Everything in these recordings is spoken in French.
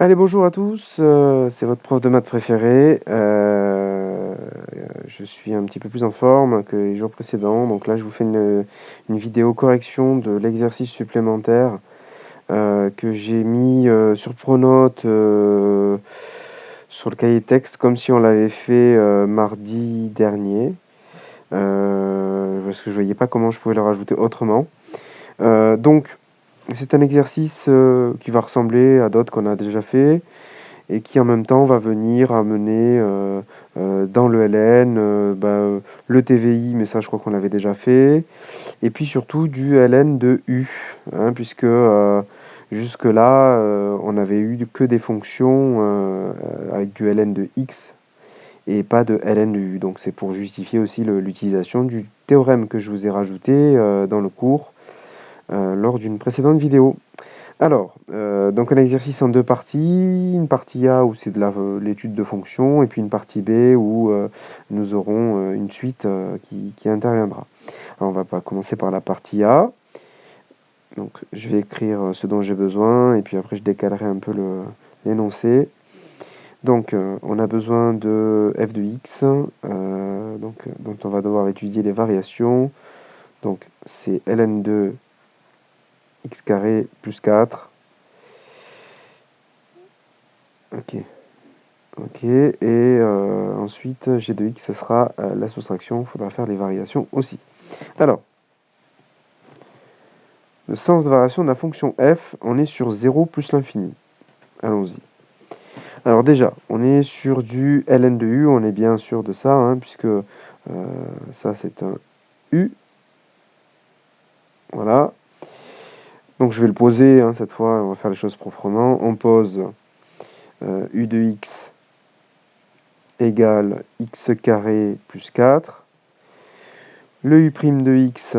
Allez, bonjour à tous, c'est votre prof de maths préféré. Je suis un petit peu plus en forme que les jours précédents, donc là je vous fais une vidéo correction de l'exercice supplémentaire que j'ai mis sur Pronote sur le cahier texte comme si on l'avait fait mardi dernier, parce que je voyais pas comment je pouvais le rajouter autrement. Donc c'est un exercice qui va ressembler à d'autres qu'on a déjà fait et qui en même temps va venir amener dans le LN le TVI, mais ça je crois qu'on l'avait déjà fait, et puis surtout du LN de U, hein, puisque jusque-là on avait eu que des fonctions avec du LN de X et pas de LN de U. Donc c'est pour justifier aussi l'utilisation du théorème que je vous ai rajouté dans le cours lors d'une précédente vidéo. Alors, donc un exercice en deux parties, une partie A où c'est de l'étude de fonctions, et puis une partie B où nous aurons une suite qui interviendra. Alors, on va pas commencer par la partie A. Donc, je vais écrire ce dont j'ai besoin, et puis après je décalerai un peu l'énoncé. Donc, on a besoin de f de x, dont on va devoir étudier les variations. Donc, c'est ln de x carré plus 4. Ok. Ok, et ensuite g de x, ça sera la soustraction, il faudra faire les variations aussi. Alors, le sens de variation de la fonction f, on est sur 0 plus l'infini. Allons-y. Alors déjà, on est sur du ln de u, on est bien sûr de ça, hein, puisque ça c'est un u. Voilà. Donc je vais le poser, hein, cette fois, on va faire les choses proprement. On pose u de x égale x carré plus 4. Le u' de x,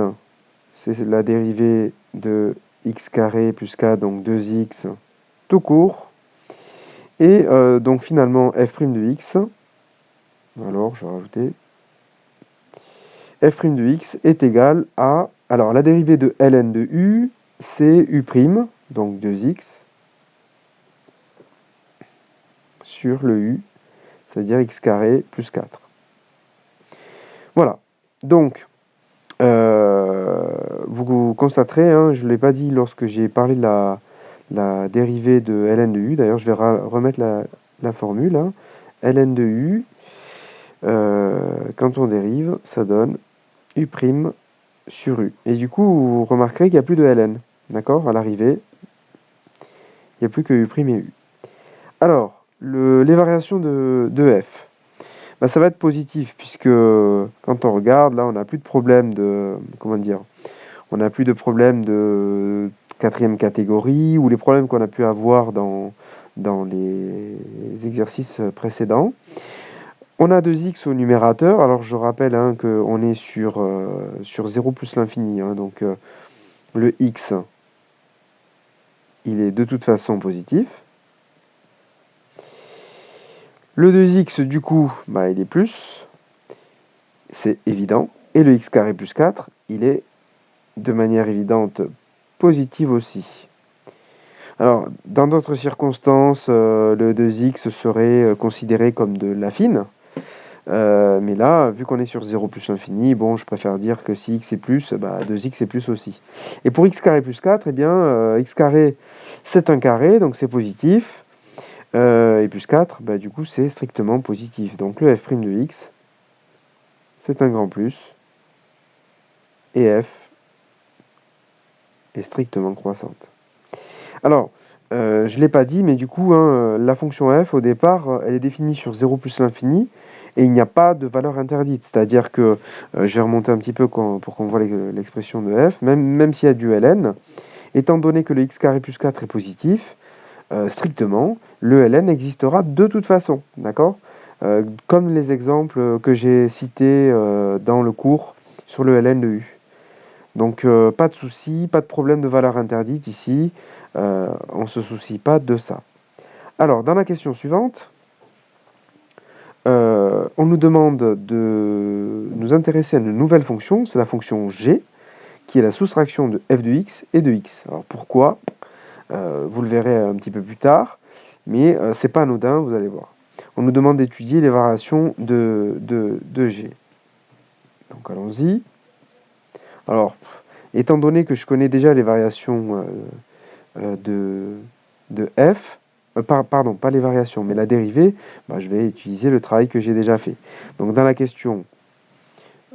c'est la dérivée de x carré plus 4, donc 2x tout court. Et donc finalement, f' de x, alors je vais rajouter, f' de x est égal à, alors la dérivée de ln de u, c'est u', donc 2x, sur le u, c'est-à-dire x carré plus 4. Voilà. Donc, vous constaterez, hein, je ne l'ai pas dit lorsque j'ai parlé de la dérivée de ln de u. D'ailleurs, je vais remettre la formule. Hein. ln de u, quand on dérive, ça donne u' sur u. Et du coup, vous remarquerez qu'il n'y a plus de ln. D'accord? À l'arrivée, il n'y a plus que u' et u. Alors, les variations de f. Bah, ça va être positif, puisque quand on regarde, là, on n'a plus de problème de... Comment dire? On n'a plus de problème de quatrième catégorie ou les problèmes qu'on a pu avoir dans les exercices précédents. On a 2x au numérateur. Alors je rappelle, hein, qu'on est sur 0 plus l'infini. Hein, donc le x, il est de toute façon positif. Le 2x, du coup, bah, il est plus. C'est évident. Et le x carré plus 4, il est de manière évidente positive aussi. Alors, dans d'autres circonstances, le 2x serait considéré comme de l'affine. Mais là, vu qu'on est sur 0 plus l'infini, bon, je préfère dire que si x est plus, bah, 2x est plus aussi. Et pour x carré plus 4, eh bien, x carré, c'est un carré, donc c'est positif. Et plus 4, bah, du coup, c'est strictement positif. Donc le f' de x, c'est un grand plus. Et f est strictement croissante. Alors, je ne l'ai pas dit, mais du coup, hein, la fonction f, au départ, elle est définie sur 0 plus l'infini, et il n'y a pas de valeur interdite. C'est-à-dire que, je vais remonter un petit peu pour qu'on voit l'expression de f, même s'il y a du ln, étant donné que le x carré plus 4 est positif, strictement, le ln existera de toute façon, d'accord? Comme les exemples que j'ai cités dans le cours sur le ln de u. Donc, pas de souci, pas de problème de valeur interdite ici. On ne se soucie pas de ça. Alors, dans la question suivante, on nous demande de nous intéresser à une nouvelle fonction, c'est la fonction g, qui est la soustraction de f de x et de x. Alors, pourquoi? Vous le verrez un petit peu plus tard. mais c'est pas anodin, vous allez voir. On nous demande d'étudier les variations de G. Donc allons-y. Alors, étant donné que je connais déjà les variations de f, pardon, pas les variations, mais la dérivée, bah, je vais utiliser le travail que j'ai déjà fait. Donc dans la question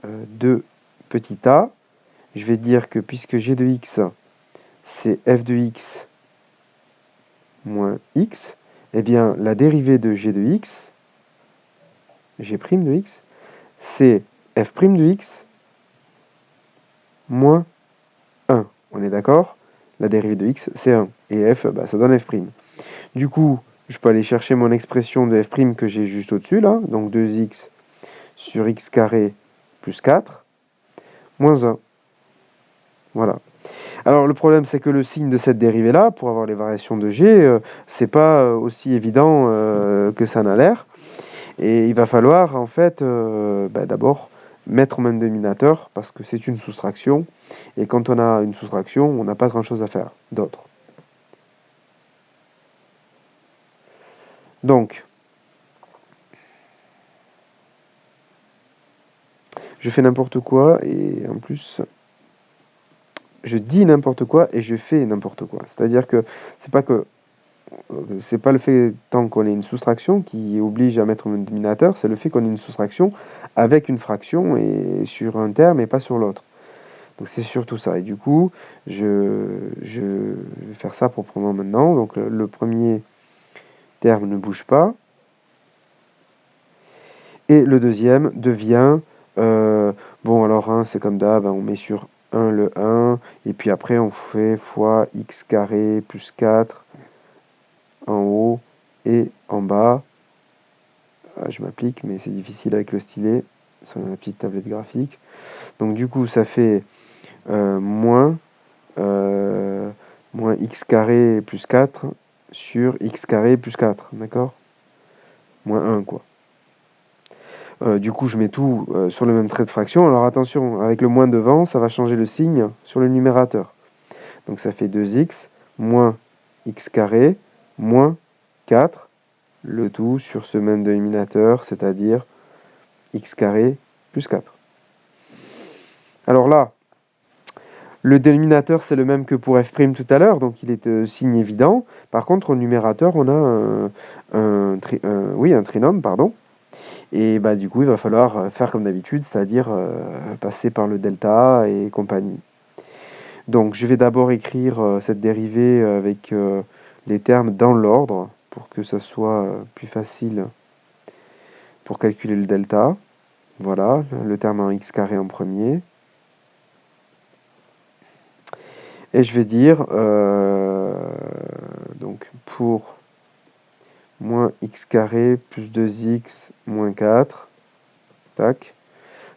de petit a, je vais dire que puisque g de x, c'est f de x moins x, eh bien la dérivée de g de x, g' de x, c'est f' de x moins 1. On est d'accord? La dérivée de x, c'est 1. Et f, bah, ça donne f'. Du coup, je peux aller chercher mon expression de f' que j'ai juste au-dessus, là. Donc 2x sur x carré plus 4, moins 1. Voilà. Alors le problème, c'est que le signe de cette dérivée-là, pour avoir les variations de g, c'est pas aussi évident que ça n'a l'air. Et il va falloir, en fait, d'abord mettre au même dénominateur, parce que c'est une soustraction. Et quand on a une soustraction, on n'a pas grand-chose à faire d'autre. Donc, je fais n'importe quoi, et en plus, je dis n'importe quoi et je fais n'importe quoi. C'est-à-dire que c'est pas le fait tant qu'on ait une soustraction qui oblige à mettre un dénominateur, c'est le fait qu'on ait une soustraction avec une fraction et sur un terme et pas sur l'autre. Donc c'est surtout ça. Et du coup, je vais faire ça proprement maintenant. Donc le premier terme ne bouge pas. Et le deuxième devient... bon alors c'est comme d'hab, on met sur 1 le 1. Et puis après on fait fois x carré plus 4 en haut et en bas. Je m'applique, mais c'est difficile avec le stylet sur la petite tablette graphique. Donc du coup, ça fait moins x carré plus 4 sur x carré plus 4, d'accord? Moins 1, quoi. Du coup, je mets tout sur le même trait de fraction. Alors attention, avec le moins devant, ça va changer le signe sur le numérateur. Donc ça fait 2x moins x carré moins 4, le tout sur ce même dénominateur, c'est-à-dire x carré plus 4. Alors là, le dénominateur, c'est le même que pour f' tout à l'heure, donc il est signe évident. Par contre, au numérateur, on a un trinôme, pardon. Et bah, du coup, il va falloir faire comme d'habitude, c'est-à-dire passer par le delta et compagnie. Donc, je vais d'abord écrire cette dérivée avec les termes dans l'ordre, pour que ça soit plus facile pour calculer le delta. Voilà, le terme en x carré en premier. Et je vais dire, donc pour moins x carré plus 2x moins 4, tac,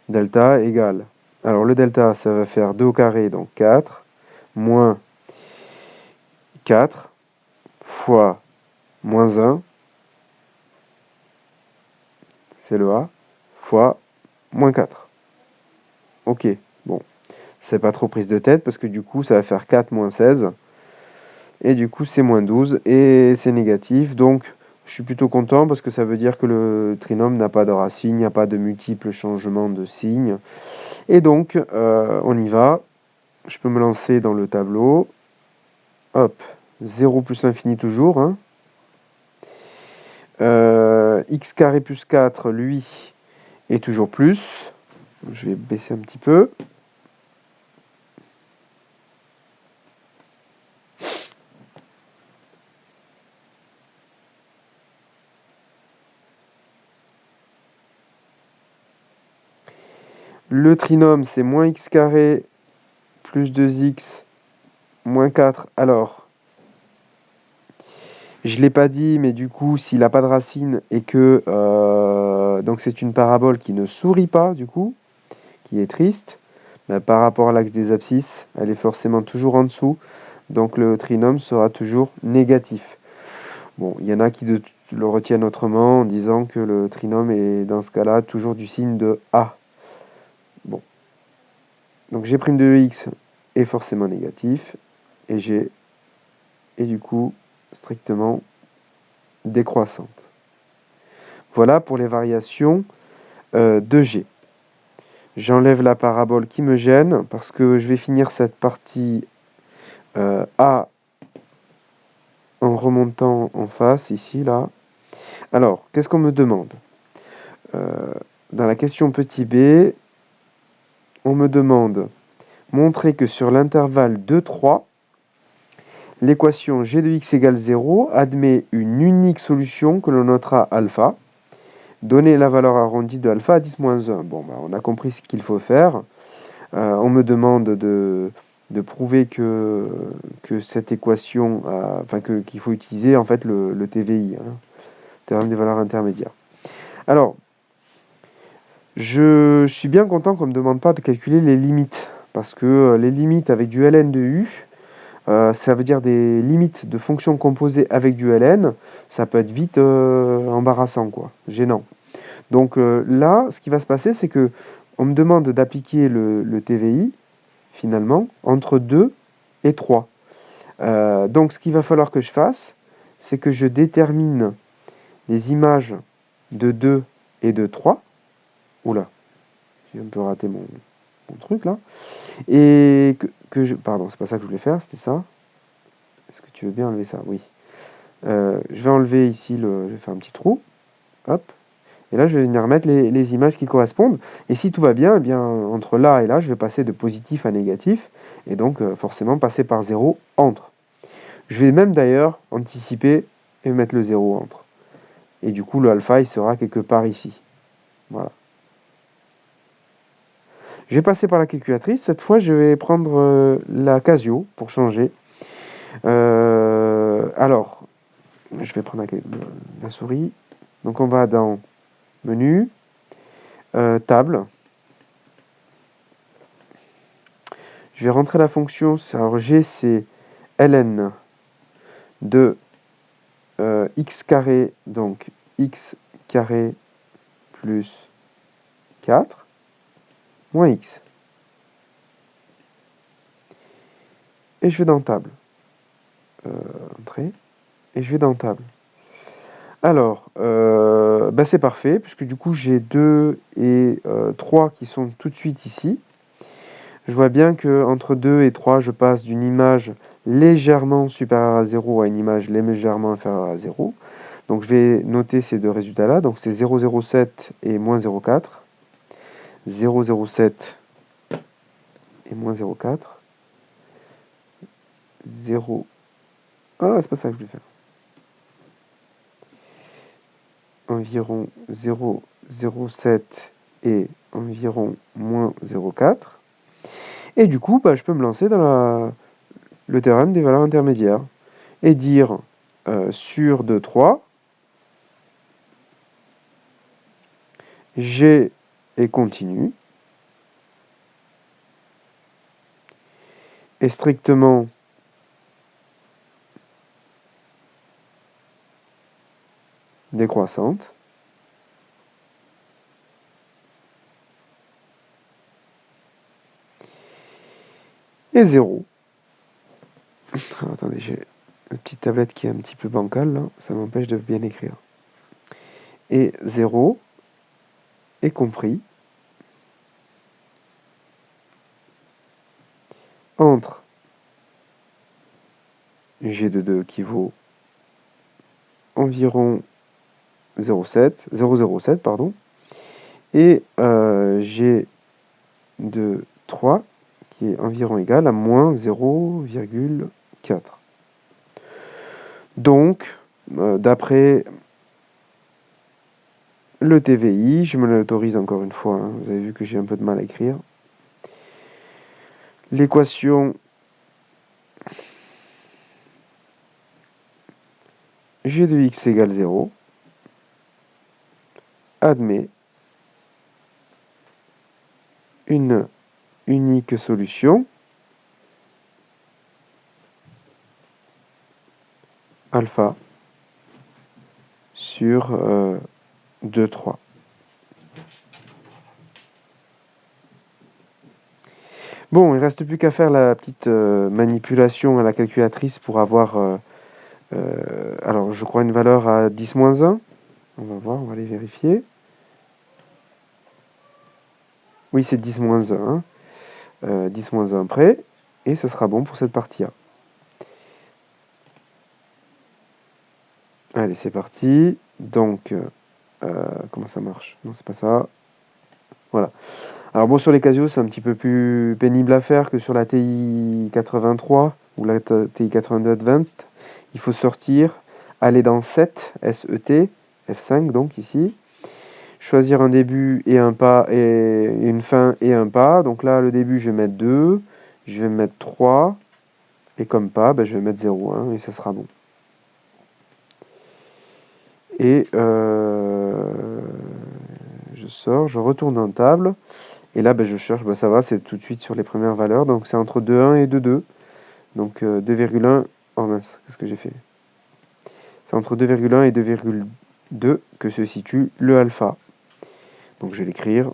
delta égale. Alors le delta, ça va faire 2 au carré, donc 4, moins 4 fois moins 1, c'est le a, fois moins 4. Ok, bon, c'est pas trop prise de tête, parce que du coup, ça va faire 4 moins 16, et du coup, c'est moins 12, et c'est négatif, donc je suis plutôt content parce que ça veut dire que le trinôme n'a pas de racine, il n'y a pas de multiples changements de signes. Et donc, on y va. Je peux me lancer dans le tableau. Hop, 0 plus infini toujours. Hein. X carré plus 4, lui, est toujours plus. Je vais baisser un petit peu. Le trinôme, c'est moins x carré plus 2x moins 4. Alors, je ne l'ai pas dit, mais du coup, s'il n'a pas de racine et que... donc c'est une parabole qui ne sourit pas, du coup, qui est triste, bah, par rapport à l'axe des abscisses, elle est forcément toujours en dessous. Donc le trinôme sera toujours négatif. Bon, il y en a qui le retiennent autrement en disant que le trinôme est dans ce cas-là toujours du signe de A. Bon. Donc g' de x est forcément négatif et g est du coup strictement décroissante. Voilà pour les variations de G. J'enlève la parabole qui me gêne parce que je vais finir cette partie A en remontant en face, ici, là. Alors, qu'est-ce qu'on me demande? Dans la question petit b, on me demande montrer que sur l'intervalle 2, 3, l'équation g de x égale 0 admet une unique solution que l'on notera alpha. Donner la valeur arrondie de alpha à 10-1. Bon, bah, on a compris ce qu'il faut faire. On me demande de prouver que cette équation, qu'il faut utiliser en fait le TVI, hein, théorème des valeurs intermédiaires. Alors, je suis bien content qu'on ne me demande pas de calculer les limites, parce que les limites avec du ln de u, ça veut dire des limites de fonctions composées avec du ln, ça peut être vite embarrassant, quoi, gênant. Donc là, ce qui va se passer, c'est que on me demande d'appliquer le TVI, finalement, entre 2 et 3. Donc ce qu'il va falloir que je fasse, c'est que je détermine les images de 2 et de 3. Oula, j'ai un peu raté mon truc là. Et pardon, c'est pas ça que je voulais faire, c'était ça. Est-ce que tu veux bien enlever ça? Oui. Je vais enlever ici, je vais faire un petit trou. Hop. Et là, je vais venir mettre les images qui correspondent. Et si tout va bien, eh bien, entre là et là, je vais passer de positif à négatif. Et donc, forcément, passer par 0 entre. Je vais même d'ailleurs anticiper et mettre le 0 entre. Et du coup, le alpha, il sera quelque part ici. Voilà. Je vais passer par la calculatrice. Cette fois, je vais prendre la Casio pour changer. Alors, je vais prendre la souris. Donc, on va dans Menu, Table. Je vais rentrer la fonction. Alors, G, c'est ln de x carré, donc x carré plus 4 moins x. Et je vais dans Table. Entrée. Et je vais dans Table. Alors, c'est parfait, puisque du coup j'ai 2 et 3 qui sont tout de suite ici. Je vois bien qu'entre 2 et 3, je passe d'une image légèrement supérieure à 0 à une image légèrement inférieure à 0. Donc je vais noter ces deux résultats-là. Donc c'est 0,07 et moins 0,4. 0,07 et moins 0,4. 0. Ah, c'est pas ça que je voulais faire. Environ 0,07 et environ moins 0,4. Et du coup, je peux me lancer dans le théorème des valeurs intermédiaires et dire sur 2, 3, G est continu est strictement décroissante et 0. Alors, attendez, j'ai une petite tablette qui est un petit peu bancale, là, ça m'empêche de bien écrire. Et 0 est compris entre G de 2 qui vaut environ 0,07 pardon, et G de 3 qui est environ égal à moins 0,4. Donc, d'après le TVI, je me l'autorise encore une fois, hein, vous avez vu que j'ai un peu de mal à écrire. L'équation g de x égale 0 admet une unique solution alpha sur 2, 3. Bon, il ne reste plus qu'à faire la petite manipulation à la calculatrice pour avoir Alors, je crois une valeur à 10-1. On va voir, on va aller vérifier. Oui, c'est 10-1. 10-1 près. Et ça sera bon pour cette partie A. Allez, c'est parti. Donc, comment ça marche? Non, c'est pas ça. Voilà. Alors bon, sur les Casio, c'est un petit peu plus pénible à faire que sur la TI 83 ou la TI 82 Advanced. Il faut sortir, aller dans Set, S-E-T, F5 donc ici. Choisir un début et un pas, et une fin et un pas. Donc là, le début, je vais mettre 2, je vais mettre 3, et comme pas, ben, je vais mettre 0,1 et ça sera bon. Et je sors, je retourne en table. Et là, ben, je cherche, ben, ça va, c'est tout de suite sur les premières valeurs. Donc c'est entre 2,1 et 2,2. Donc 2,1. Oh mince, qu'est-ce que j'ai fait? C'est entre 2,1 et 2,2 que se situe le alpha. Donc je vais l'écrire.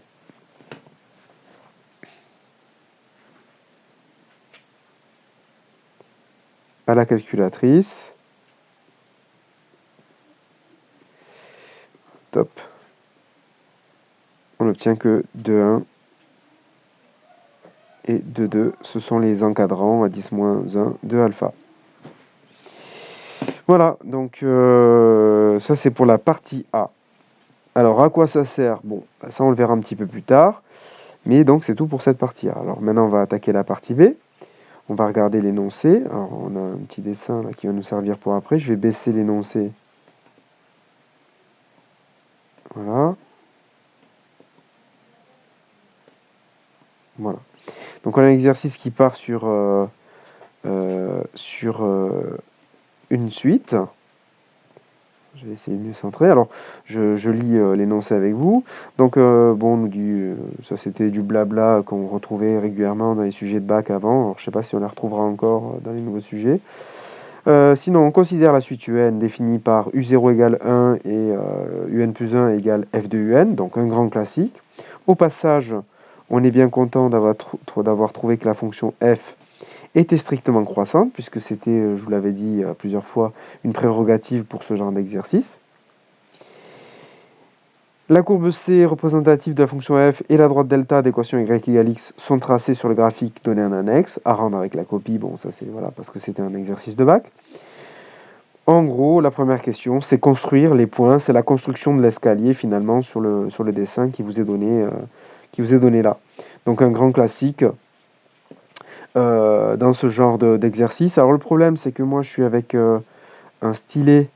À la calculatrice. Top. On n'obtient que 2,1 et 2,2. Ce sont les encadrants à 10-1 de alpha. Voilà, donc ça c'est pour la partie A. Alors à quoi ça sert? Bon, ça on le verra un petit peu plus tard. Mais donc c'est tout pour cette partie A. Alors maintenant on va attaquer la partie B. On va regarder l'énoncé. Alors on a un petit dessin là qui va nous servir pour après. Je vais baisser l'énoncé. Voilà. Voilà. Donc on a un exercice qui part sur une suite. Je vais essayer de mieux centrer. Alors, je lis l'énoncé avec vous. Donc, bon, on nous dit, ça c'était du blabla qu'on retrouvait régulièrement dans les sujets de bac avant. Alors, je ne sais pas si on les retrouvera encore dans les nouveaux sujets. Sinon, on considère la suite UN définie par U0 égale 1 et UN plus 1 égale F de UN, donc un grand classique. Au passage, on est bien content d'avoir trouvé que la fonction F était strictement croissante, puisque c'était, je vous l'avais dit plusieurs fois, une prérogative pour ce genre d'exercice. La courbe C représentative de la fonction f et la droite delta d'équation y égale x sont tracées sur le graphique donné en annexe, à rendre avec la copie, bon ça c'est voilà parce que c'était un exercice de bac. En gros, la première question, c'est construire les points, c'est la construction de l'escalier finalement sur le dessin qui vous est donné là. Donc un grand classique dans ce genre d'exercice. Alors le problème c'est que moi je suis avec un stylet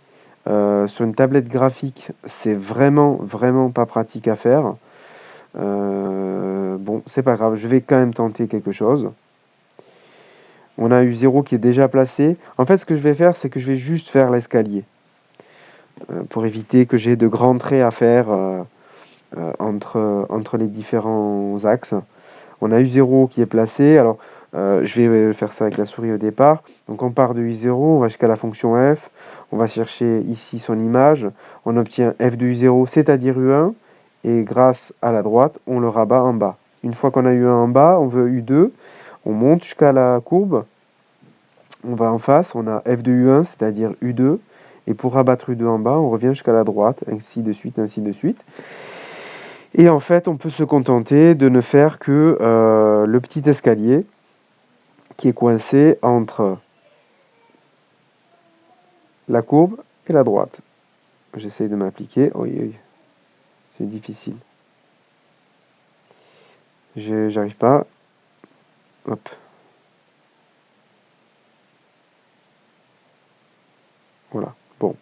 sur une tablette graphique, c'est vraiment pas pratique à faire. Bon, c'est pas grave, je vais quand même tenter quelque chose. On a eu 0 qui est déjà placé. En fait, ce que je vais faire, c'est que je vais juste faire l'escalier. Pour éviter que j'ai de grands traits à faire entre les différents axes. On a eu 0 qui est placé. Alors, je vais faire ça avec la souris au départ. Donc, on part de U0, on va jusqu'à la fonction f. On va chercher ici son image. On obtient f de U0, c'est-à-dire U1. Et grâce à la droite, on le rabat en bas. Une fois qu'on a U1 en bas, on veut U2. On monte jusqu'à la courbe. On va en face, on a f de U1, c'est-à-dire U2. Et pour rabattre U2 en bas, on revient jusqu'à la droite, ainsi de suite, ainsi de suite. Et en fait, on peut se contenter de ne faire que le petit escalier qui est coincé entre la courbe et la droite. J'essaye de m'appliquer. Oui, oui, c'est difficile. J'arrive pas. Hop. Voilà. Bon.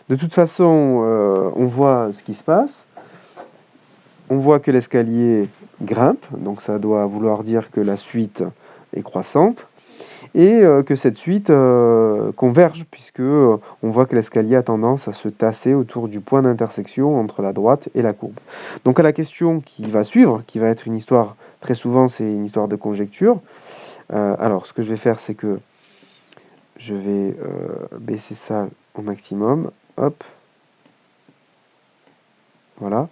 De toute façon, on voit ce qui se passe. On voit que l'escalier grimpe, donc ça doit vouloir dire que la suite est croissante. Et que cette suite converge, puisque on voit que l'escalier a tendance à se tasser autour du point d'intersection entre la droite et la courbe. Donc à la question qui va suivre, qui va être une histoire, très souvent c'est une histoire de conjecture. Alors ce que je vais faire, c'est que je vais baisser ça au maximum. Hop. Voilà.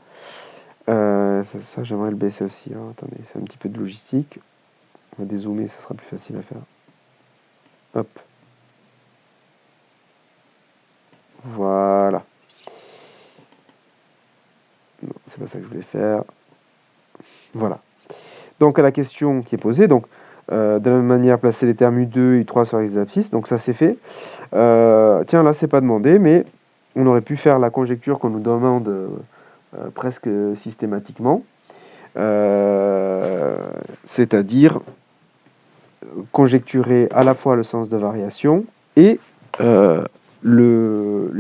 Ça j'aimerais le baisser aussi. Alors, attendez, c'est un petit peu de logistique. On va dézoomer, ça sera plus facile à faire. Hop. Voilà. Non, c'est pas ça que je voulais faire. Voilà. Donc à la question qui est posée, donc de la même manière, placer les termes U2 et U3 sur les abscisses, donc ça c'est fait. Tiens, là c'est pas demandé, mais on aurait pu faire la conjecture qu'on nous demande presque systématiquement, c'est-à-dire conjecturer à la fois le sens de variation et le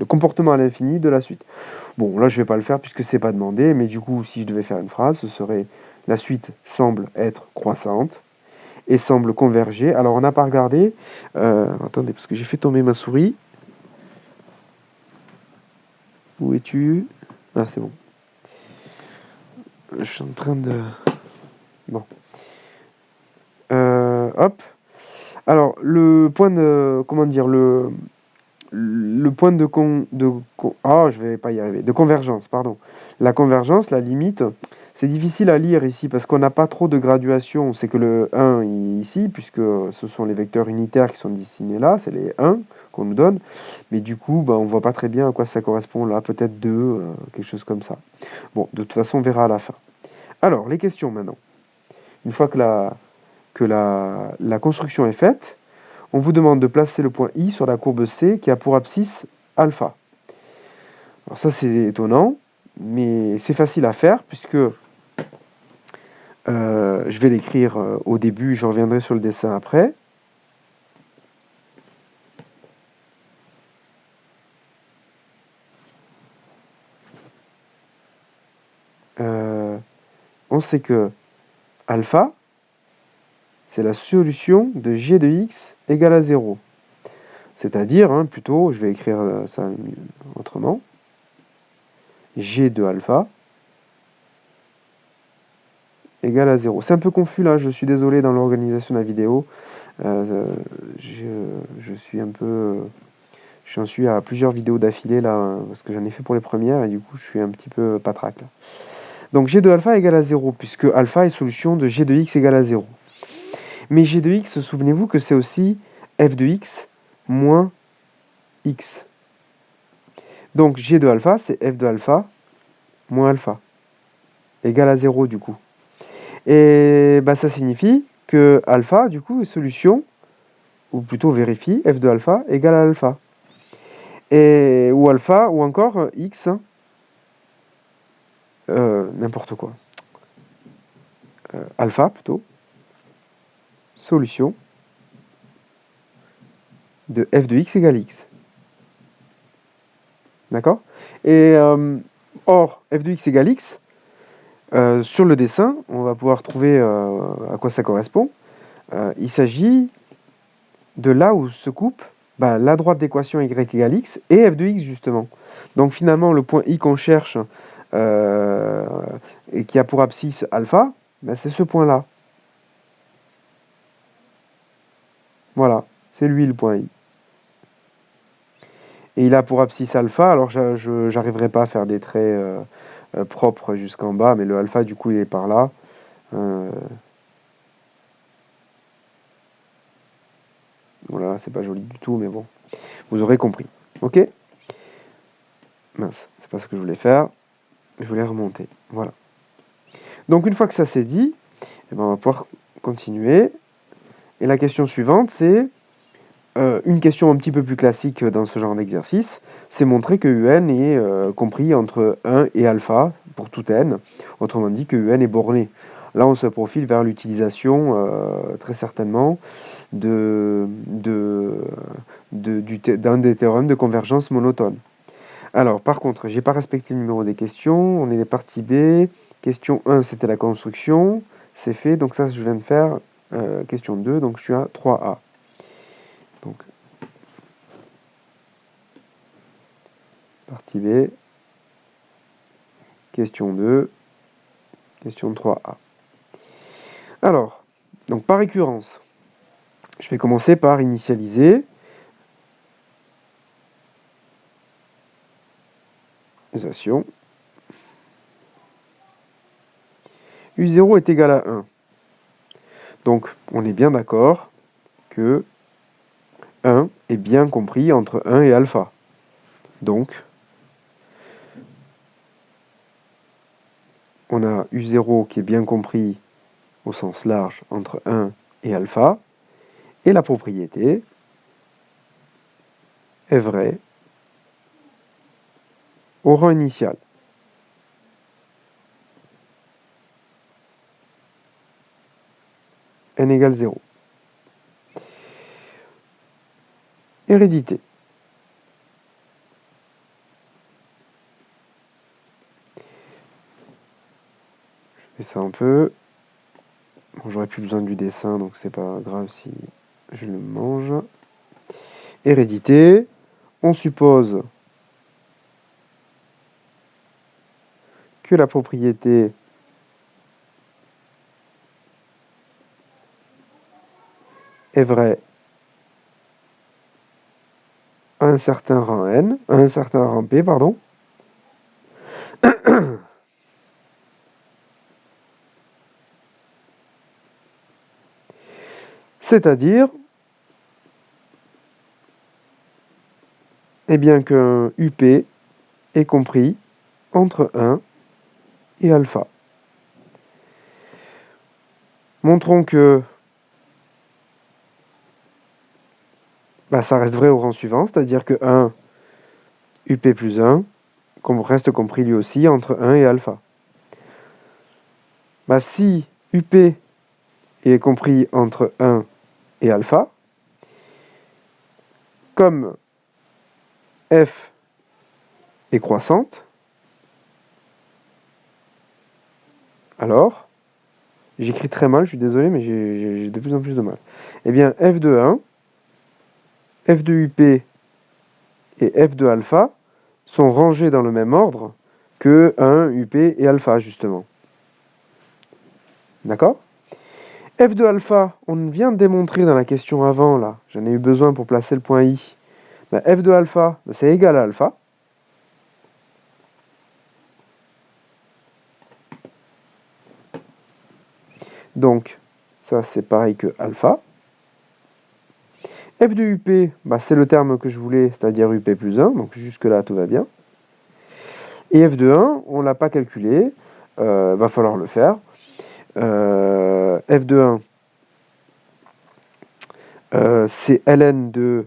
comportement à l'infini de la suite. Bon, là je vais pas le faire puisque c'est pas demandé, mais du coup, si je devais faire une phrase, ce serait la suite semble être croissante et semble converger. Alors on n'a pas regardé. Attendez, parce que j'ai fait tomber ma souris. Où es-tu? Ah, c'est bon. Je suis en train de... Bon. Hop. Alors, le point de... Comment dire? Le point je vais pas y arriver. De convergence, pardon. La convergence, la limite, c'est difficile à lire ici parce qu'on n'a pas trop de graduation. C'est que le 1 est ici, puisque ce sont les vecteurs unitaires qui sont dessinés là, c'est les 1 qu'on nous donne. Mais du coup, on voit pas très bien à quoi ça correspond là, peut-être 2, quelque chose comme ça. Bon, de toute façon, on verra à la fin. Alors, les questions maintenant. Une fois que la construction est faite, on vous demande de placer le point I sur la courbe C qui a pour abscisse alpha. Alors ça c'est étonnant, mais c'est facile à faire puisque je vais l'écrire au début, j'en reviendrai sur le dessin après. On sait que alpha, c'est la solution de g de x égale à 0. C'est-à-dire, plutôt, je vais écrire ça autrement, g de alpha égale à 0. C'est un peu confus là, je suis désolé dans l'organisation de la vidéo. Je suis un peu... J'en suis à plusieurs vidéos d'affilée là, parce que j'en ai fait pour les premières et du coup je suis un petit peu patraque là. Donc g de alpha égale à 0, puisque alpha est solution de g de x égale à 0. Mais g de x, souvenez-vous que c'est aussi f de x moins x. Donc g de alpha, c'est f de alpha moins alpha, égale à 0 du coup. Et ça signifie que alpha, du coup, est solution, ou plutôt vérifie, f de alpha égale à alpha. Ou alpha, ou encore x, n'importe quoi. Alpha plutôt, solution de f de x égale x. D'accord? Et or, f de x égale x, sur le dessin, on va pouvoir trouver à quoi ça correspond. Il s'agit de là où se coupe la droite d'équation y égale x et f de x justement. Donc finalement, le point i qu'on cherche et qui a pour abscisse alpha, c'est ce point-là. Voilà, c'est lui le point i. Et il a pour abscisse alpha, alors je n'arriverai pas à faire des traits propres jusqu'en bas, mais le alpha du coup il est par là. Voilà, c'est pas joli du tout, mais bon, vous aurez compris. Ok? Mince, c'est pas ce que je voulais faire. Je voulais remonter. Voilà. Donc une fois que ça c'est dit, on va pouvoir continuer. Et la question suivante, c'est une question un petit peu plus classique dans ce genre d'exercice. C'est montrer que un est compris entre 1 et alpha pour tout n. Autrement dit, que un est borné. Là, on se profile vers l'utilisation, très certainement, d'un des théorèmes de convergence monotone. Alors, par contre, j'ai pas respecté le numéro des questions. On est partie B. Question 1, c'était la construction. C'est fait. Donc ça, je viens de faire question 2. Donc je suis à 3A. Donc, partie B. Question 2. Question 3A. Alors, donc par récurrence, je vais commencer par initialiser. U0 est égal à 1. Donc, on est bien d'accord que 1 est bien compris entre 1 et alpha. Donc, on a U0 qui est bien compris au sens large entre 1 et alpha, et la propriété est vraie au rang initial. N égale 0. Hérédité. Je fais ça un peu. Bon, j'aurais plus besoin du dessin, donc c'est pas grave si je le mange. Hérédité. On suppose que la propriété est vraie à un certain rang n, à un certain rang p, pardon. C'est-à-dire, eh bien qu'un UP est compris entre 1 et alpha. Montrons que ça reste vrai au rang suivant, c'est-à-dire que 1 UP plus 1 reste compris lui aussi entre 1 et alpha. Si UP est compris entre 1 et alpha, comme f est croissante, alors, j'écris très mal, je suis désolé, mais j'ai de plus en plus de mal. Eh bien, f de 1, f de UP et f de alpha sont rangés dans le même ordre que 1, UP et alpha, justement. D'accord? F de alpha, on vient de démontrer dans la question avant, là, j'en ai eu besoin pour placer le point I. F de alpha, c'est égal à alpha. Donc, ça c'est pareil que alpha. F de UP, c'est le terme que je voulais, c'est-à-dire UP plus 1, donc jusque-là tout va bien. Et F de 1, on ne l'a pas calculé, va falloir le faire. F de 1, c'est ln de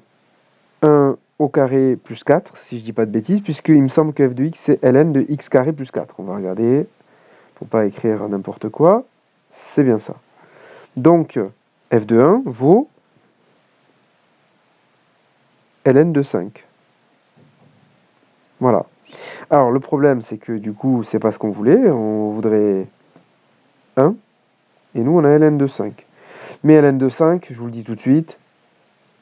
1 au carré plus 4, si je ne dis pas de bêtises, puisqu'il me semble que f de x, c'est ln de x carré plus 4. On va regarder, pour ne pas écrire n'importe quoi. C'est bien ça. Donc, f de 1 vaut ln de 5. Voilà. Alors, le problème, c'est que du coup, c'est pas ce qu'on voulait. On voudrait 1. Et nous, on a ln de 5. Mais ln de 5, je vous le dis tout de suite,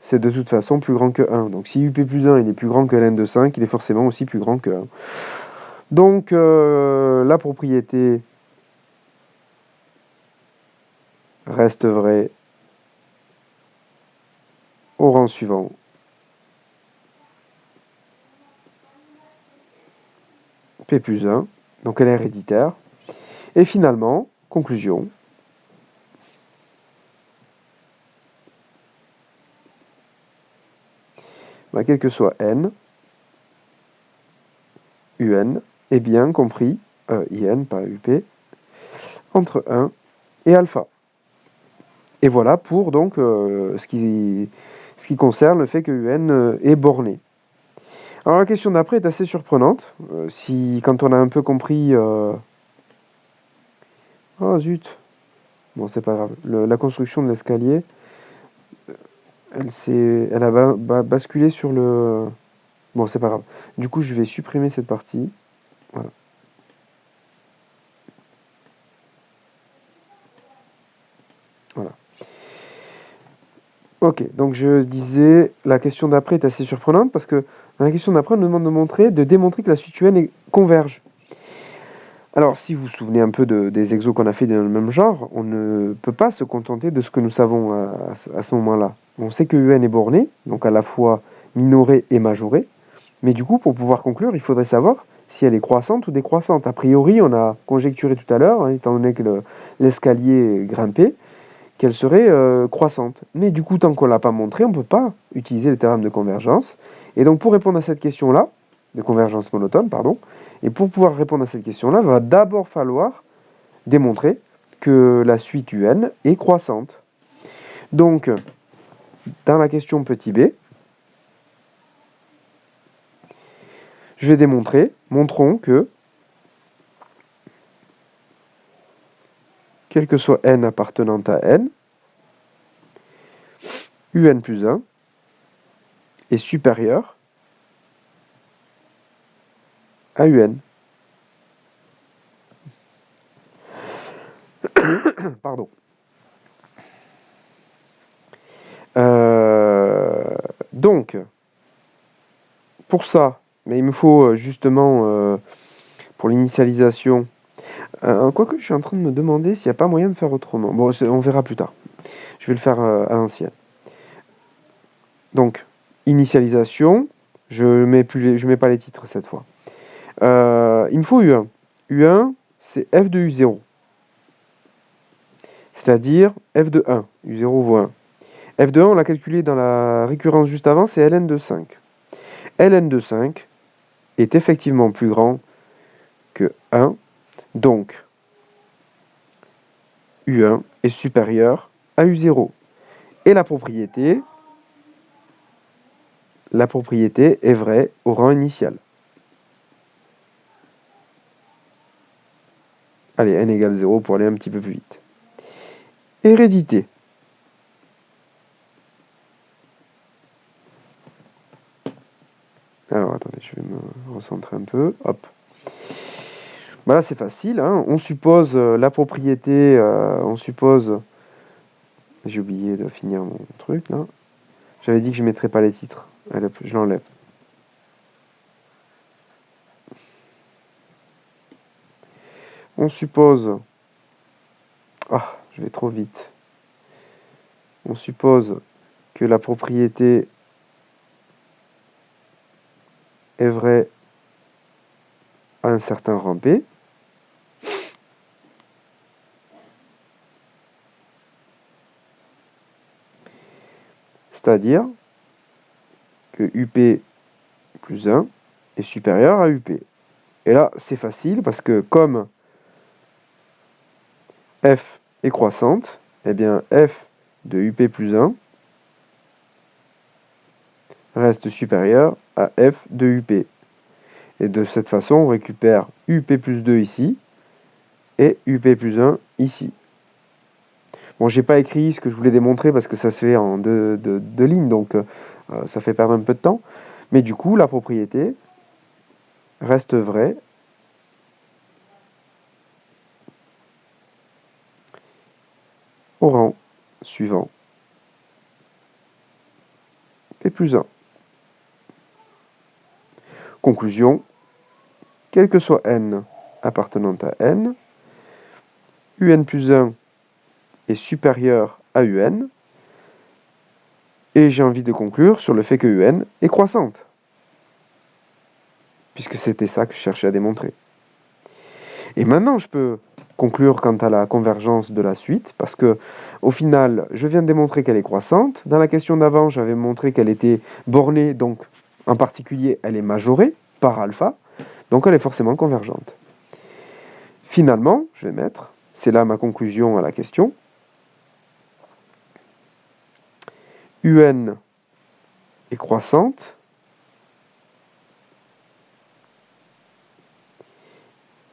c'est de toute façon plus grand que 1. Donc si up plus 1 il est plus grand que ln de 5, il est forcément aussi plus grand que 1. Donc la propriété reste vraie au rang suivant. P plus 1, donc elle est héréditaire. Et finalement, conclusion, quel que soit n, un est bien compris, in, pas up, entre 1 et alpha. Et voilà pour donc ce qui concerne le fait que un est borné. Alors la question d'après est assez surprenante. Quand on a un peu compris... Oh zut. Bon, c'est pas grave. La construction de l'escalier, elle a basculé sur le... Bon, c'est pas grave. Du coup, je vais supprimer cette partie. Voilà. Voilà. Ok, donc je disais, la question d'après est assez surprenante parce que dans la question d'après, on nous demande de démontrer que la suite UN converge. Alors, si vous vous souvenez un peu des exos qu'on a fait dans le même genre, on ne peut pas se contenter de ce que nous savons à ce moment-là. On sait que UN est borné, donc à la fois minoré et majoré, mais du coup, pour pouvoir conclure, il faudrait savoir si elle est croissante ou décroissante. A priori, on a conjecturé tout à l'heure, étant donné que l'escalier est grimpé, qu'elle serait croissante. Mais du coup, tant qu'on ne l'a pas montré, on ne peut pas utiliser le théorème de convergence. Et donc, pour répondre à cette question-là, de convergence monotone, pardon, et pour pouvoir répondre à cette question-là, il va d'abord falloir démontrer que la suite UN est croissante. Donc, dans la question petit b, je vais démontrer, montrons que, quel que soit n appartenant à n, UN plus 1 est supérieur à UN. Pardon. Donc, pour ça, mais il me faut justement, pour l'initialisation, quoique je suis en train de me demander s'il n'y a pas moyen de faire autrement. Bon, on verra plus tard. Je vais le faire à l'ancienne. Donc, initialisation, je mets pas les titres cette fois. Il me faut U1. U1, c'est f de U0. C'est-à-dire f de 1. U0 vaut 1. F de 1, on l'a calculé dans la récurrence juste avant, c'est ln de 5. ln de 5 est effectivement plus grand que 1. Donc, U1 est supérieur à U0. Et la propriété est vraie au rang initial. Allez, n égale 0 pour aller un petit peu plus vite. Hérédité. Alors, attendez, je vais me recentrer un peu. Hop. Voilà, c'est facile. Hein. On suppose la propriété, on suppose... J'ai oublié de finir mon truc, là. J'avais dit que je ne mettrais pas les titres. Allez, je l'enlève. On suppose... Ah, je vais trop vite. On suppose que la propriété est vraie à un certain rang P. C'est-à-dire que UP plus 1 est supérieur à UP. Et là, c'est facile parce que comme f est croissante, eh bien f de UP plus 1 reste supérieur à f de UP. Et de cette façon, on récupère UP plus 2 ici et UP plus 1 ici. Bon, j'ai pas écrit ce que je voulais démontrer parce que ça se fait en deux lignes, donc ça fait perdre un peu de temps. Mais du coup, la propriété reste vraie au rang suivant. P plus 1. Conclusion, quel que soit n appartenant à n, UN plus 1 est supérieur à UN, et j'ai envie de conclure sur le fait que UN est croissante, puisque c'était ça que je cherchais à démontrer. Et maintenant, je peux conclure quant à la convergence de la suite, parce que au final, je viens de démontrer qu'elle est croissante. Dans la question d'avant, j'avais montré qu'elle était bornée, donc en particulier, elle est majorée par alpha, donc elle est forcément convergente. Finalement, je vais mettre, c'est là ma conclusion à la question, UN est croissante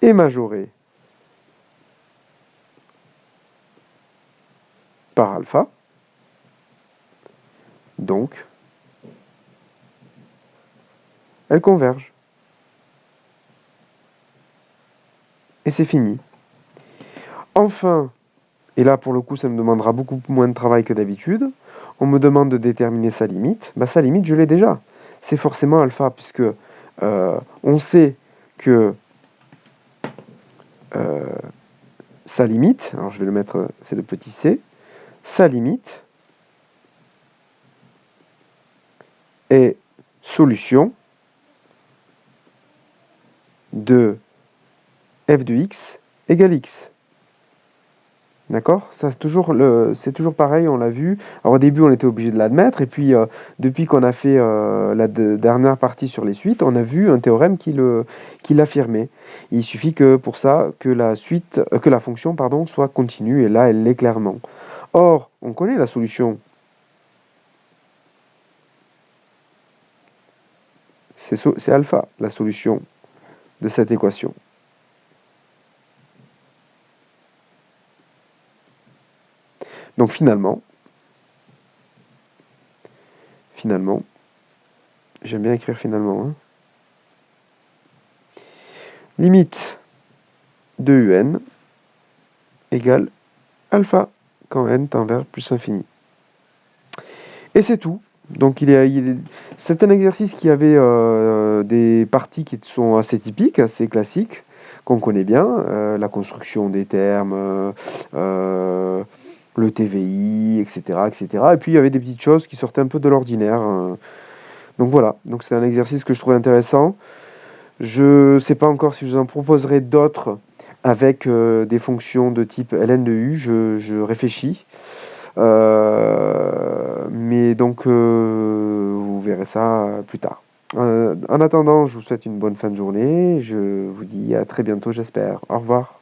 et majorée par alpha, donc elle converge. Et c'est fini. Enfin, et là pour le coup ça me demandera beaucoup moins de travail que d'habitude, on me demande de déterminer sa limite. Bah, sa limite je l'ai déjà. C'est forcément alpha, puisque on sait que sa limite, alors je vais le mettre, c'est le petit c, sa limite est solution de f de x égale x. D'accord? Ça, c'est toujours pareil, on l'a vu. Alors, au début, on était obligé de l'admettre et puis, depuis qu'on a fait, la de dernière partie sur les suites, on a vu un théorème qui l'affirmait. Il suffit que pour ça, que la fonction, pardon, soit continue et là, elle l'est clairement. Or, on connaît la solution, c'est alpha, la solution de cette équation. Donc finalement, j'aime bien écrire finalement, hein. Limite de un égale alpha quand n tend vers plus infini. Et c'est tout. Donc c'est un exercice qui avait des parties qui sont assez typiques, assez classiques, qu'on connaît bien, la construction des termes, le TVI, etc., etc. Et puis il y avait des petites choses qui sortaient un peu de l'ordinaire. Donc voilà, donc c'est un exercice que je trouvais intéressant. Je ne sais pas encore si je vous en proposerai d'autres avec des fonctions de type ln de u, je réfléchis. Mais donc, vous verrez ça plus tard. En attendant, je vous souhaite une bonne fin de journée. Je vous dis à très bientôt, j'espère. Au revoir.